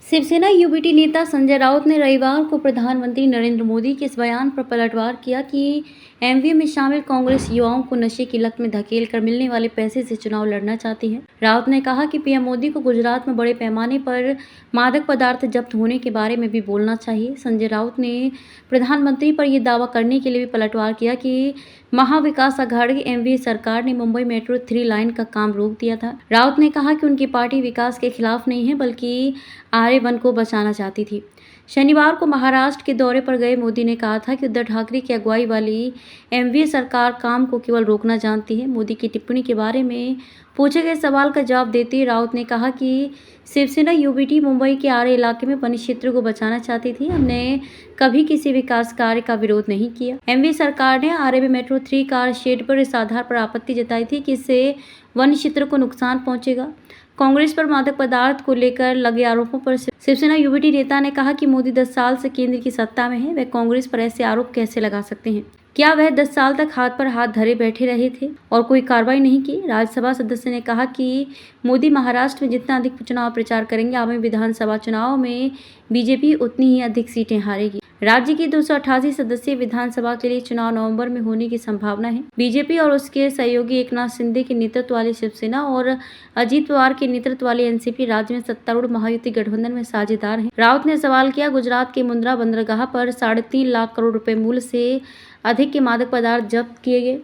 Shiv Sena UBT नेता संजय राउत ने रविवार को प्रधानमंत्री नरेंद्र मोदी के इस बयान पर पलटवार किया कि एमवीए में शामिल कांग्रेस युवाओं को नशे की लत में धकेल कर मिलने वाले पैसे से चुनाव लड़ना चाहती है। राउत ने कहा कि पीएम मोदी को गुजरात में बड़े पैमाने पर मादक पदार्थ जब्त होने के बारे में भी बोलना चाहिए। संजय राउत ने प्रधानमंत्री पर यह दावा करने के लिए भी पलटवार किया कि महाविकास आघाड़ी एमवीए सरकार ने मुंबई मेट्रो 3 लाइन का काम रोक दिया था। राउत ने कहा कि उनकी पार्टी विकास के खिलाफ नहीं है बल्कि आर्यवन को बचाना चाहती थी। शनिवार को महाराष्ट्र के दौरे पर गए मोदी ने कहा था कि उद्धव ठाकरे की अगुवाई वाली एमवीए सरकार काम को केवल रोकना जानती है। मोदी की टिप्पणी के बारे में पूछे गए सवाल का जवाब देते हुए राउत ने कहा कि शिवसेना यूबीटी मुंबई के आरे इलाके में वन क्षेत्र को बचाना चाहती थी। हमने कभी किसी विकास कार्य का विरोध नहीं किया। एमवीए सरकार ने आरे में मेट्रो 3 कार शेड पर इस आधार पर आपत्ति जताई थी कि इससे वन क्षेत्र को नुकसान पहुंचेगा। कांग्रेस पर मादक पदार्थ को लेकर लगे आरोपों पर शिवसेना यूबीटी नेता ने कहा कि मोदी 10 साल से केंद्र की सत्ता में है, वह कांग्रेस पर ऐसे आरोप कैसे लगा सकते हैं? क्या वह 10 साल तक हाथ पर हाथ धरे बैठे रहे थे और कोई कार्रवाई नहीं की? राज्यसभा सदस्य ने कहा कि मोदी महाराष्ट्र में जितना अधिक चुनाव प्रचार करेंगे, आगामी विधानसभा चुनाव में बीजेपी उतनी ही अधिक सीटें हारेगी। राज्य की 288 सदस्यीय विधानसभा के लिए चुनाव नवंबर में होने की संभावना है। बीजेपी और उसके सहयोगी एकनाथ शिंदे के नेतृत्व वाली शिवसेना और अजीत पवार के नेतृत्व वाली एनसीपी राज्य में सत्तारूढ़ महायुति गठबंधन में साझेदार हैं। राउत ने सवाल किया, गुजरात के मुंद्रा बंदरगाह पर 3.5 लाख करोड़ रुपए मूल्य से अधिक के मादक पदार्थ जब्त किए गए।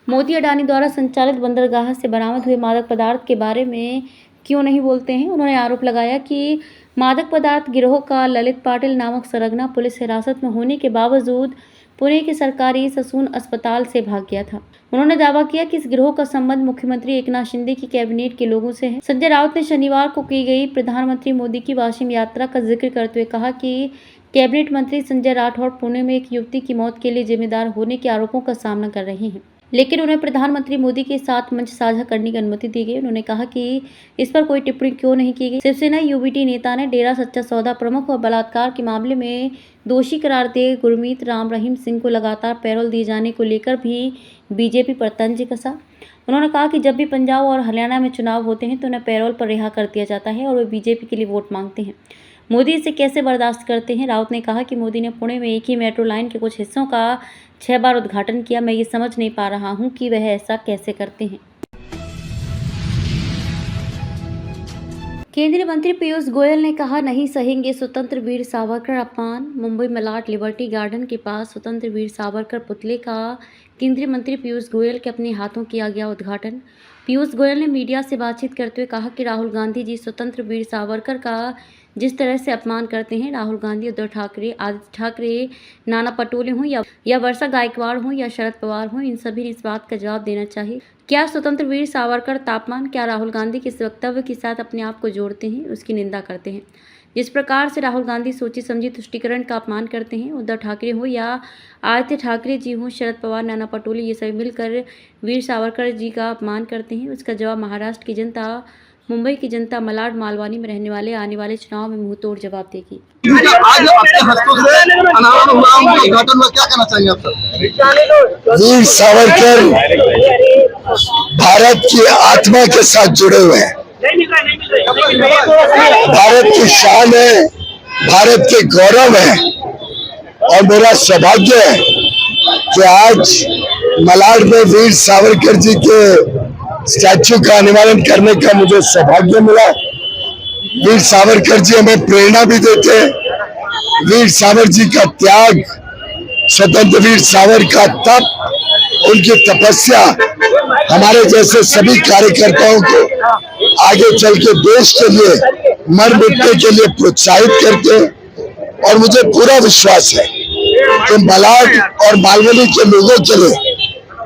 मोदी अडानी द्वारा संचालित बंदरगाह से बरामद हुए मादक पदार्थ के बारे में क्यों नहीं बोलते हैं? उन्होंने आरोप लगाया कि मादक पदार्थ गिरोह का ललित पाटिल नामक सरगना पुलिस हिरासत में होने के बावजूद पुणे के सरकारी ससून अस्पताल से भाग गया था। उन्होंने दावा किया कि इस गिरोह का संबंध मुख्यमंत्री एकनाथ शिंदे की कैबिनेट के लोगों से है। संजय राउत ने शनिवार को की गई प्रधानमंत्री मोदी की वाशिम यात्रा का जिक्र करते हुए कहा कि कैबिनेट मंत्री संजय राठौड़ पुणे में एक युवती की मौत के लिए जिम्मेदार होने के आरोपों का सामना कर रहे हैं, लेकिन उन्हें प्रधानमंत्री मोदी के साथ मंच साझा करने की अनुमति दी गई। उन्होंने कहा कि इस पर कोई टिप्पणी क्यों नहीं की गई। शिवसेना यूबीटी नेता ने डेरा सच्चा सौदा प्रमुख और बलात्कार के मामले में दोषी करार दिए गुरमीत राम रहीम सिंह को लगातार पैरोल दिए जाने को लेकर भी बीजेपी पर तंज कसा। उन्होंने कहा कि जब भी पंजाब और हरियाणा में चुनाव होते हैं तो उन्हें पैरोल पर रिहा कर दिया जाता है और वे बीजेपी के लिए वोट मांगते हैं। मोदी इसे कैसे बर्दाश्त करते हैं? राउत ने कहा कि मोदी ने पुणे में एक ही मेट्रो लाइन के कुछ हिस्सों का 6 बार उद्घाटन किया। मैं ये समझ नहीं पा रहा हूं कि वह ऐसा कैसे करते हैं। केंद्रीय मंत्री पीयूष गोयल ने कहा, नहीं सहेंगे स्वतंत्र वीर सावरकर अपमान। मुंबई मलाड लिबर्टी गार्डन के पास स्वतंत्र वीर सावरकर पुतले का केंद्रीय मंत्री पीयूष गोयल के अपने हाथों किया गया उद्घाटन। पीयूष गोयल ने मीडिया से बातचीत करते हुए कहा कि राहुल गांधी जी स्वतंत्र वीर सावरकर का जिस तरह से अपमान करते हैं, राहुल गांधी, उद्धव ठाकरे, आदित्य ठाकरे, नाना पटोले हों या वर्षा गायकवाड़ हों या शरद पवार हों, इन सभी ने इस बात का जवाब देना चाहिए। क्या स्वतंत्र वीर सावरकर तापमान, क्या राहुल गांधी के इस वक्तव्य के साथ अपने आप को जोड़ते हैं, उसकी निंदा करते हैं? जिस प्रकार से राहुल गांधी सोची समझी तुष्टिकरण का अपमान करते हैं, उद्धव ठाकरे हो या आदित्य ठाकरे जी हों, शरद पवार, नाना पटोले, ये सभी मिलकर वीर सावरकर जी का अपमान करते हैं, उसका जवाब महाराष्ट्र की जनता, मुंबई की जनता, मलाड मालवानी में रहने वाले आने वाले चुनाव में मुंह तोड़ जवाब देगी। आज आपके हस्तों से अनावरण हुआ उद्घाटन में क्या कहना चाहेंगे आप सर? वीर सावरकर भारत की आत्मा के साथ जुड़े हुए हैं। भारत की शान है, भारत के गौरव है और मेरा सौभाग्य है कि आज मलाड में वीर सावरकर जी के स्टैच्यू का अनावरण करने का मुझे सौभाग्य मिला। वीर सावरकर जी हमें प्रेरणा भी देते हैं। वीर सावरकर जी का त्याग, स्वतंत्र वीर सावरकर का तप, उनकी तपस्या हमारे जैसे सभी कार्यकर्ताओं को आगे चल के देश के लिए मर मिटने के लिए प्रोत्साहित करते हैं। और मुझे पूरा विश्वास है कि मलाड और मालवनी के लोगों के लिए,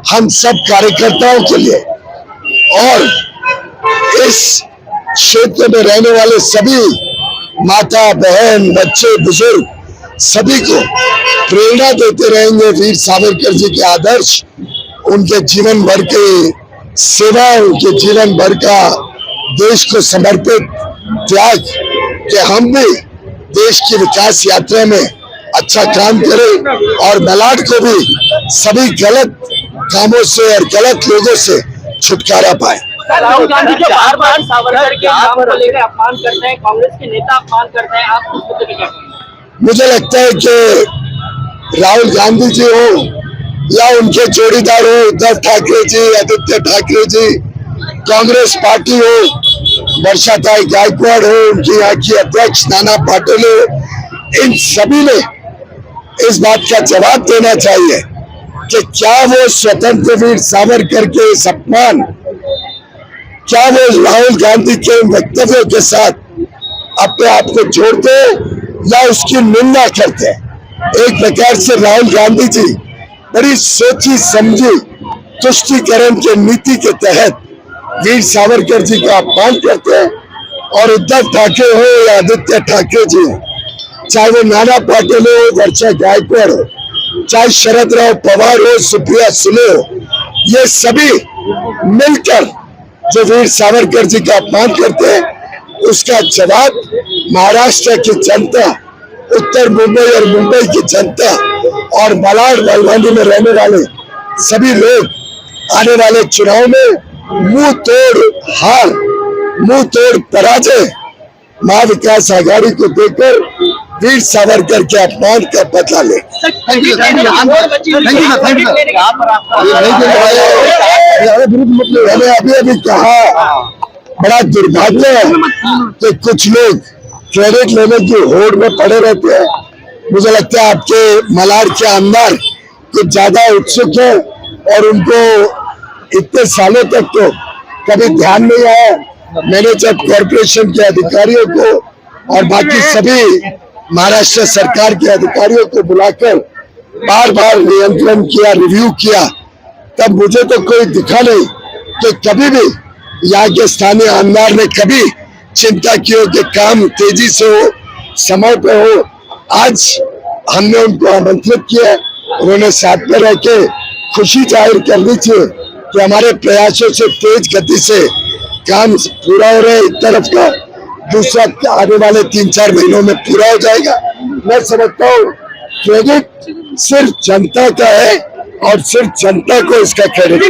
हम सब कार्यकर्ताओं के लिए और इस क्षेत्र में रहने वाले सभी माता बहन बच्चे बुजुर्ग सभी को प्रेरणा देते रहेंगे। वीर सावरकर जी के आदर्श, उनके जीवन भर की सेवा, उनके जीवन भर का देश को समर्पित त्याग, कि हम भी देश की विकास यात्रा में अच्छा काम करें और मलाड को भी सभी गलत कामों से और गलत लोगों से छुटकारा पाए। राहुल गांधी जो बार बार सावरकर के नाम को लेकर अपमान करते हैं, कांग्रेस के नेता अपमान करते हैं, आप उस मुद्दे पे क्या कहेंगे? मुझे लगता है कि राहुल गांधी जी हो या उनके जोड़ीदार हो उद्धव ठाकरे जी, आदित्य ठाकरे जी, कांग्रेस पार्टी हो, वर्षाताई गायकवाड़ हो, उनकी यहाँ की अध्यक्ष नाना पाटोले हो, इन सभी ने इस बात का जवाब देना चाहिए कि क्या वो स्वतंत्र वीर सावरकर के इस अपमान, क्या वो राहुल गांधी के वक्तव्यों के साथ अपने आप को जोड़ते या उसकी निंदा करते। एक प्रकार से राहुल गांधी जी बड़ी सोची समझी तुष्टीकरण के नीति के तहत वीर सावरकर जी का अपमान करते हैं, और उद्धव ठाकरे हो या आदित्य ठाकरे जी हो, चाहे वो नाना पाटोले हो, वर्षा गायकवाड़ हो, चाहे शरद राव पवार हो, सुप्रिया सुले हो, ये सभी मिलकर जो वीर सावरकर जी का अपमान करते हैं, उसका जवाब महाराष्ट्र की जनता, उत्तर मुंबई और मुंबई की जनता और मलाड बलवानी में रहने वाले सभी लोग आने वाले चुनाव में मुंह तोड़ हार, मुंह तोड़ पराजय महाविकास आघाड़ी को देकर वीर सावरकर के अपमान का बदला ले। मैंने अभी अभी कहा, बड़ा दुर्भाग्य है कि कुछ लोग क्रेडिट लेने की होड़ में पड़े रहते हैं। मुझे लगता है आपके मलाड के अंदर कुछ ज्यादा उत्सुक है और उनको इतने सालों तक तो कभी ध्यान नहीं आया। मैंने जब कॉरपोरेशन के अधिकारियों को और बाकी सभी महाराष्ट्र सरकार के अधिकारियों को बुलाकर बार बार नियंत्रण किया, रिव्यू किया, तब मुझे तो कोई दिखा नहीं कि कभी भी यहाँ के स्थानीय आमदार ने कभी चिंता की हो कि काम तेजी से हो, समय पे हो। आज हमने उनको आमंत्रित किया, उन्होंने साथ में रह के खुशी जाहिर कर दी थी कि हमारे प्रयासों से तेज गति से काम पूरा हो रहा है। एक तरफ का, दूसरा आने वाले 3-4 महीनों में पूरा हो जाएगा। मैं समझता हूँ क्रेडिट सिर्फ जनता का है और सिर्फ जनता को इसका क्रेडिट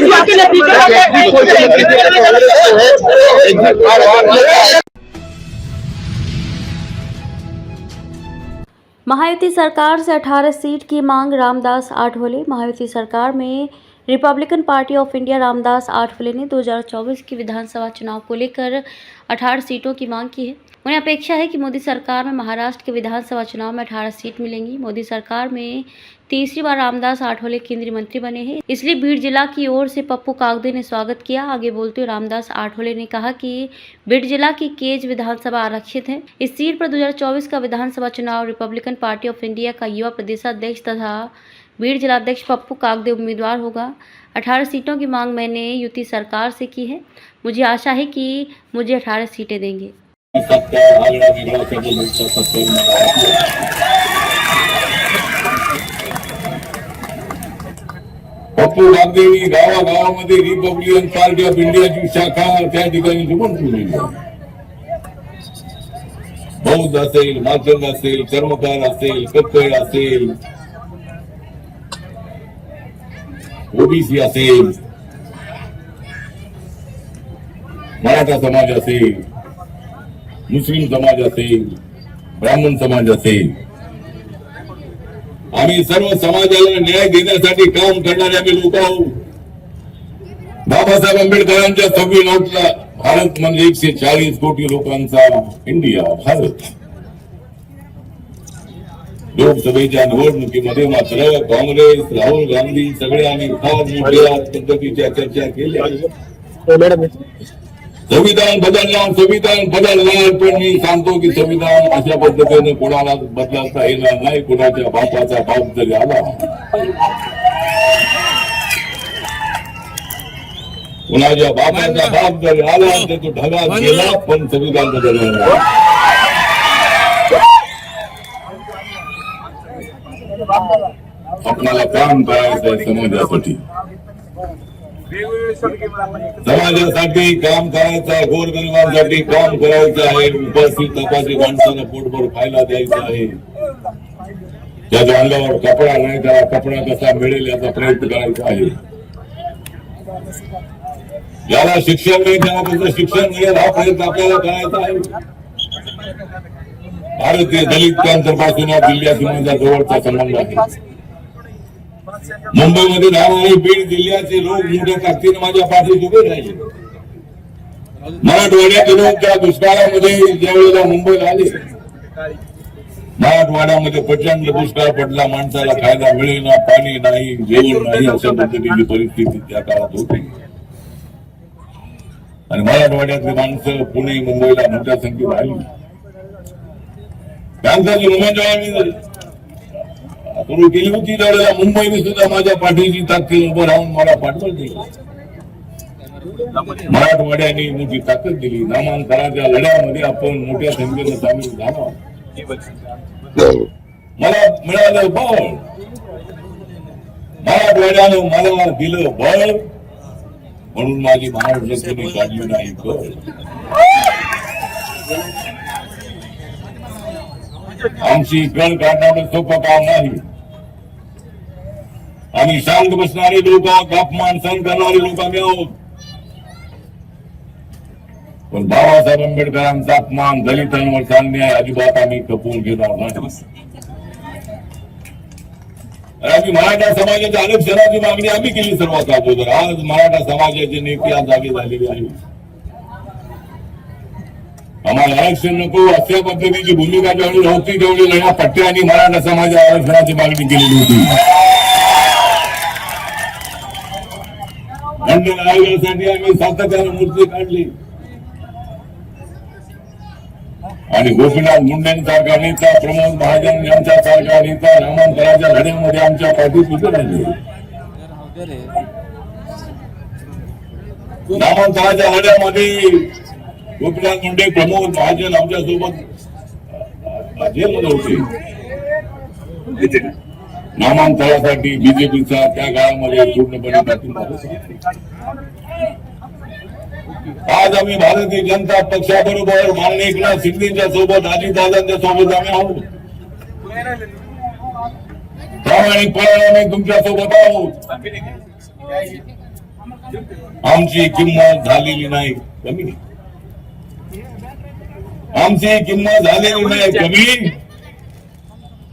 महायुति सरकार से 18 सीट की मांग, रामदास आठवले। महायुति सरकार में Republican party of India Ramdas Athawale ने 2024 की विधानसभा चुनाव को लेकर 18 सीटों की मांग की है। उन्हें अपेक्षा है कि मोदी सरकार में महाराष्ट्र के विधानसभा चुनाव में 18 सीट मिलेंगी। मोदी सरकार में तीसरी बार रामदास आठवले केंद्रीय मंत्री बने हैं, इसलिए बीड जिला की ओर से पप्पू कागदे ने स्वागत किया। आगे बोलते हुए रामदास आठवले ने कहा कि बीड जिला की केज विधानसभा आरक्षित है। इस सीट पर 2024 का विधानसभा चुनाव रिपब्लिकन पार्टी ऑफ इंडिया का युवा प्रदेशाध्यक्ष तथा बीड जिलाध्यक्ष पप्पू कागदे उम्मीदवार होगा। 18 सीटों की मांग मैंने युति सरकार से की है। मुझे आशा है कि मुझे 18 सीटें देंगे। पप्पू कागदेंनी गावागावामध्ये रिपब्लिकन पार्टी ऑफ इंडियाची शाखा त्या ठिकाणी सुरू केली आहे। बौद्ध असेल, माचंद असेल, कर्मकार असेल, कक्कड असेल, ओबीसी असेल, मराठा समाज असेल, मुस्लिम समाज असेल, ब्राह्मण समाज असेल, आम्ही सर्व समाजाला न्याय देण्यासाठी काम करणारे आम्ही लोक आहोत। बाबासाहेब आंबेडकरांच्या 26 नोटला भारत म्हणजे 140 कोटी लोकांचा इंडिया भारत। लोकसभेच्या निवडणुकीमध्ये मात्र काँग्रेस, राहुल गांधी सगळे आम्ही फार मोठ्या पद्धतीच्या चर्चा केल्या। संविधान बदलणार, पण मी सांगतो की संविधान अशा पद्धतीने कोणाला बदलता येणार नाही। कोणाच्या बापाचा बाप जरी आला, कोणाच्या बापाचा बाप जरी आला तर तो ढगात गेला, पण संविधान बदलणार नाही। आपल्याला काम करायचं आहे समाजासाठी, समाजासाठी काम करायचं आहे, गोरगरिबांसाठी काम करायचं आहे, उपस्थित तपासी माणसाला पोटभर खायला द्यायचं आहे, त्याच्या अंगावर कपडा नाही त्याला कपडा कसा मिळेल याचा प्रयत्न करायचा आहे। ज्याला शिक्षण नाही त्याला त्याचं शिक्षण मिळेल हा प्रयत्न आपल्याला करायचा आहे. भारतीय दलित कॅन्सरपासून या जिल्ह्या सीमांचा जवळचा संबंध आहे. मुंबईमध्ये राहणारे बीड जिल्ह्याचे लोक मोठ्या ताकदीने माझ्या पाठीशी उभे राहिले. मराठवाड्यात लोक त्या दुष्काळामध्ये ज्यावेळेला मुंबईला आले, मराठवाड्यामध्ये प्रचंड दुष्काळ पडला, माणसाला खायला मिळेना, पाणी नाही, जेवण नाही, अशा पद्धतीची परिस्थिती त्या काळात होती. आणि मराठवाड्यातली माणसं पुणे मुंबईला मोठ्या संख्येत आली. कॅन्सरची नोंदणी सुरू केली होती त्यावेळेला मुंबईने सुद्धा माझ्या पाठीची ताकद उभं राहून मला पाठवलं दिली. मराठवाड्याने मोठी ताकद दिली. नामांतराच्या लढ्यामध्ये आपण मोठ्या संख्येनं सामील झालो. मला मिळालं बळ, मराठवाड्यानं मला दिलं बळ, म्हणून माझी महाराष्ट्राने काढली नाही कळ. आमची कळ काढणं सोपं काम नाही. आम्ही शांत बसणारे लोक आहोत, अपमान सहन करणारे लोक आम्ही आहोत. पण बाबासाहेब आंबेडकरांचा अपमान, दलितांवर अन्याय अजिबात आम्ही खपवून घेणार नाही. आम्ही मराठा समाजाच्या आरक्षणाची मागणी आम्ही केली सर्वात अगोदर. आज मराठा समाजाचे नेते आज जागे झालेले आहेत. आम्हाला आरक्षण नको अशा पद्धतीची भूमिका जेवढी होती तेवढी नव्या पट्ट्याने मराठा समाजाच्या आरक्षणाची मागणी केलेली होती. खंडन आयोगासाठी आम्ही सातत्याने मूर्ती काढली आणि गोपीनाथ मुंडेंसारखा नेता, प्रमोद महाजन यांच्यासारखा नेता नामांतराच्या लढ्यामध्ये आमच्या पाठीशी उभे राहिले. नामांतराच्या लढ्यामध्ये गोपीनाथ मुंडे, प्रमोद महाजन आमच्यासोबत जेलमध्ये होते. नामांतरासाठी बीजेपीचा त्या काळामध्ये पूर्णपणे पाठिंबा होता. आज आम्ही भारतीय जनता पक्षाबरोबर माननीय एकनाथ शिंदेच्या सोबत, अजितदादांच्या सोबत आम्ही आहोत. प्रामाणिकपणे आम्ही तुमच्या सोबत आहोत. आमची किंमत झालेली नाही कमी, आमची किंमत झालेली नाही कमी.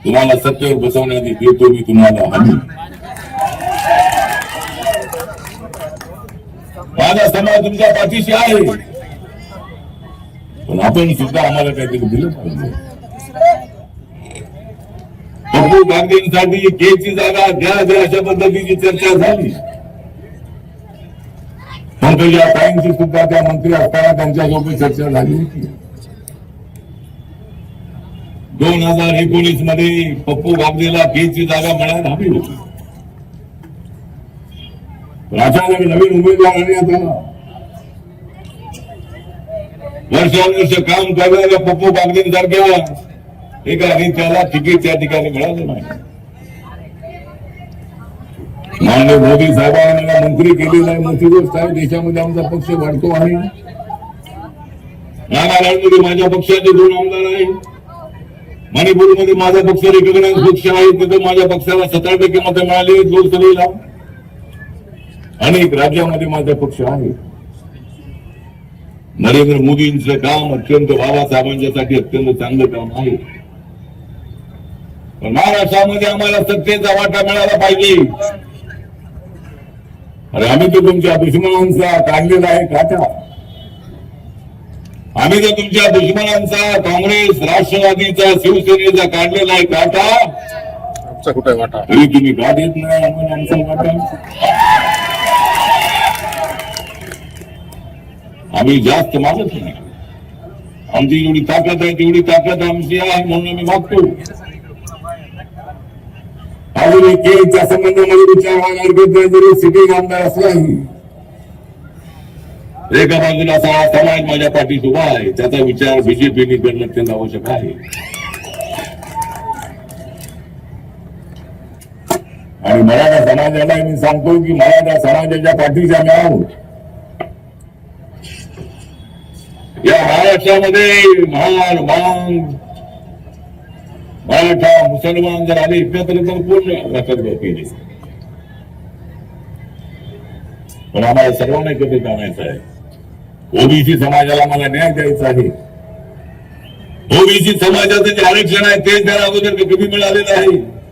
तुम्हाला सत्तेवर बसवण्यात येतो मी तुम्हाला हमी. माझा समाज तुमच्या पाठीशी आहे, पण आपण सुद्धा आम्हाला काहीतरी दिलं पाहिजे. पप्पू गांधींसाठी केची जागा द्या अशा पद्धतीची चर्चा झाली. पंकजा ताईंची सुद्धा त्या मंत्री असताना त्यांच्यासोबत चर्चा झाली होती. 2019 मध्ये पप्पू गांधीला केची जागा मिळायला हवी होती. अचानक नवीन उमेदवार आणण्यात आला. वर्षानुवर्ष काम करणाऱ्या पप्पू गांधींसारख्या एका नेत्याला तिकीट त्या ठिकाणी मिळालं नाही. माननीय मोदी साहेबांनी मला मंत्री केलेला आहे. मोठी गोष्ट आहे. देशामध्ये आमचा पक्ष वाढतो आहे. नागालँडमध्ये माझ्या पक्षाचे 2 आमदार आहेत. मणिपूरमध्ये माझा पक्ष रिकॉग्नाइज पक्ष आहे. तिथे माझ्या पक्षाला 17% मतं मिळाली आहेत लोकसभेला. अनेक राज्यामध्ये माझा पक्ष आहे. नरेंद्र मोदींचं काम अत्यंत बाबासाहेबांच्यासाठी अत्यंत चांगलं काम आहे. पण महाराष्ट्रामध्ये आम्हाला सत्तेचा वाटा मिळाला पाहिजे. अरे आम्ही तर तुमच्या दुश्मनांचा काढलेला आहे काटा. आम्ही तर तुमच्या दुश्मनांचा, काँग्रेस, राष्ट्रवादीचा, शिवसेनेचा काढलेला आहे काटा. कुठे वाटा तरी तुम्ही का देत नाही आम्हाला आमचा वाटा? आम्ही जास्त मागत नाही. आमची जेवढी ताकद आहे तेवढी ताकद आमची आहे म्हणून आम्ही मागतो. अजून केच्या संबंधामध्ये विचार व्हायला जरी सिटिंग आमदार असलाही एका बाजूला असा समाज माझ्या पाठीत उभा आहे. त्याचा विचार बीजेपीने करणं अत्यंत आवश्यक आहे. आणि मराठा समाजाला मी सांगतो की मराठा समाजाच्या पाठीशी आम्ही आहोत. या महाराष्ट्रामध्ये महार मांग मराठा मुसलमान जर आले एकत्र तर पूर्ण रखत केली. पण आम्हाला सर्वांना एकत्र कामायचं आहे. ओबीसी समाजाला मला न्याय द्यायचा आहे. ओबीसी समाजाचं जे आरक्षण आहे ते त्याला अगोदर कमी मिळालेलं आहे.